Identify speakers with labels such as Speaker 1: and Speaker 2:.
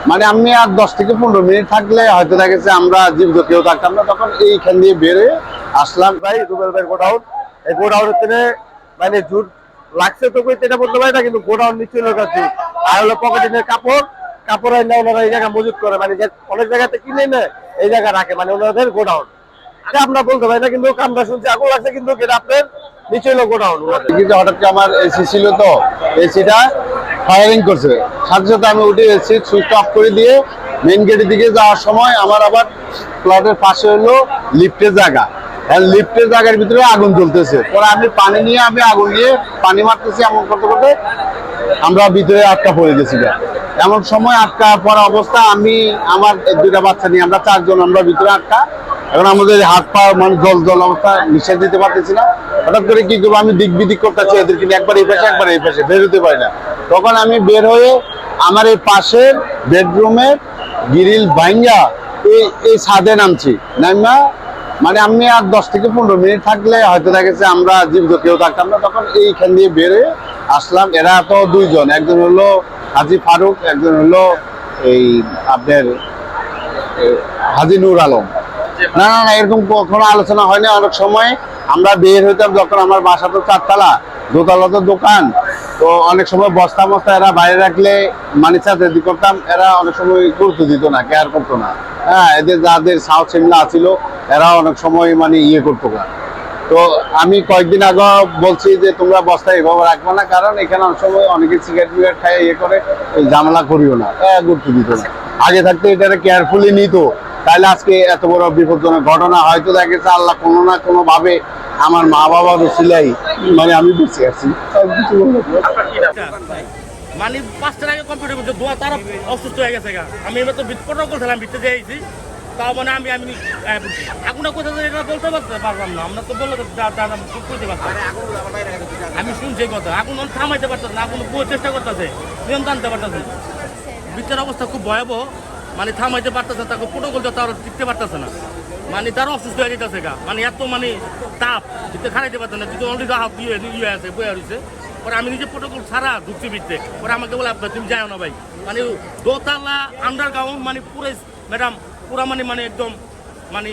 Speaker 1: মানে আমি আর 10 থেকে 15 মিনিট থাকলে হয়তো দেখেছে আমরা জীবিত কেউ থাকতাম না, তখন এইখান দিয়ে বেরোয় আসলাম।
Speaker 2: ভাই রুবেল ভাই গোডাউন, এই গোডাউনের থেকে মানে জুট লাগছে তো কই এটা বলতে পারি না, কিন্তু গোডাউন নিশ্চয়ই লোক আছে। আর হলো পকেটিনের কাপড়, কাপড় আইনা ওনারা এই জায়গায় মজুত করে, মানে অনেক জায়গাতে কিনে নেয় এই জায়গায় রাখে, মানে ওনাদের গোডাউন। এটা আমরা বলতে পারি না, কিন্তু আমরা শুনছি আগুন লাগছে, কিন্তু এটা আপনার নিশ্চয়ই লোক গোডাউন।
Speaker 1: কিন্তু হঠাৎ করে আমার এসি ছিল, তো এসিটা ফায়ারিং করছে, সাথে সাথে আমি উঠে এসি সুইচ অফ করে দিয়ে মেইন গেটের দিকে যাওয়ার সময় আমার আবার প্লটের পাশে হলো লিফটের জায়গা, লিফটের জায়গার ভিতরে আগুন জ্বলতেছে। পরে আমি আগুন নিয়ে পানি মারতেছি, এমন করতে করতে আমরা ভিতরে আটকা পড়ে গেছি। এমন সময় আটকা পড়া অবস্থা, আমি আমার 2টা বাচ্চা নিয়ে আমরা 4 জন আমরা ভিতরে আটকা। এখন আমাদের হাত পা মানে জল অবস্থা, নিঃশ্বাস দিতে পারতেছি না। হঠাৎ করে কি করবো, আমি দিক বিদিক করতেছি এদেরকে নিয়ে, একবার এই পাশে একবার এই পাশে, বের হতে পারি না। তখন আমি বের হয়ে আমার এই পাশের বেডরুমের গ্রিল ভাঙ্গা এই ছাদে নামছি। নামা মানে আমি আর 10 থেকে 15 মিনিট থাকলে হয়তো দেখেছে আমরা জীবিত কেউ থাকতাম না, তখন এইখান দিয়ে বেরোয় আসলাম। এরা তো 2 জন, একজন হলো হাজি ফারুক, একজন হলো এই আপনার হাজি নূর আলম। না না না, এরকম কখনো আলোচনা হয়নি। অনেক সময় আমরা বের হইতাম যখন, আমার বাসা তো 4 তলা, দোতলা তো দোকান, তো অনেক সময় বস্তা মস্তা এরা বাইরে রাখলে মানি চাকরি করতাম, এরা অনেক সময় গুরুত্ব দিত না, কেয়ার করতো না। হ্যাঁ, এদের যাদের সাউথ সিমলা আছিল এরা অনেক সময় মানে ইয়ে করতো না। তো আমি কয়েকদিন আগে বলছি যে তোমরা বস্তা এভাবে রাখবো না, কারণ এখানে অনেক সময় অনেকে সিগারেট খায় ইয়ে করে, ঝামেলা করিও না, গুরুত্ব দিত না। আগে থাকতে এটা কেয়ারফুলি নিত, তাহলে আজকে এত বড় বিপজ্জনক ঘটনা হয়তো দেখেছে আল্লাহ কোনো না কোনো ভাবে আমার মা বাবার উসিলাই মানে আমি বেঁচে আছি।
Speaker 3: মানে 5টার আগে কম্পিউটার করতে দোয়া তারা অসুস্থ হয়ে গেছে। আমি এবার তো প্রটোকল ছিলাম, ভিতরে দিয়েছি, তাও মানে আমি আগুনটা কোথাও এটা বলতে পারলাম না। আমরা তো বললো করতে পারতাম, আমি শুনছি কথা, আগুন থামাইতে পারতাম না, আগুন পুরো চেষ্টা করতেছে, নিয়ম টানতে পারতেছে। ভিতরের অবস্থা খুব ভয়াবহ, মানে থামাইতে পারতেছে, তাকে প্রটোকল তারা টিকতে পারতেছে না, মানে তারা অসুস্থ হয়ে যেতেছে মানে এত মানে তাপ, ভিতরে খারাইতে পারতেছে না, যদি অলরেডি হাত ইয়ে আছে বয়ে রয়েছে। পরে আমি নিজে প্রটোকল ছাড়া ঢুকছি ভিতরে, পরে আমাকে বলে আপনার তুমি যাও না ভাই, মানে দোতলা আন্ডারগ্রাউন্ড, মানে পুরো ম্যাডাম পুরা মানে একদম মানে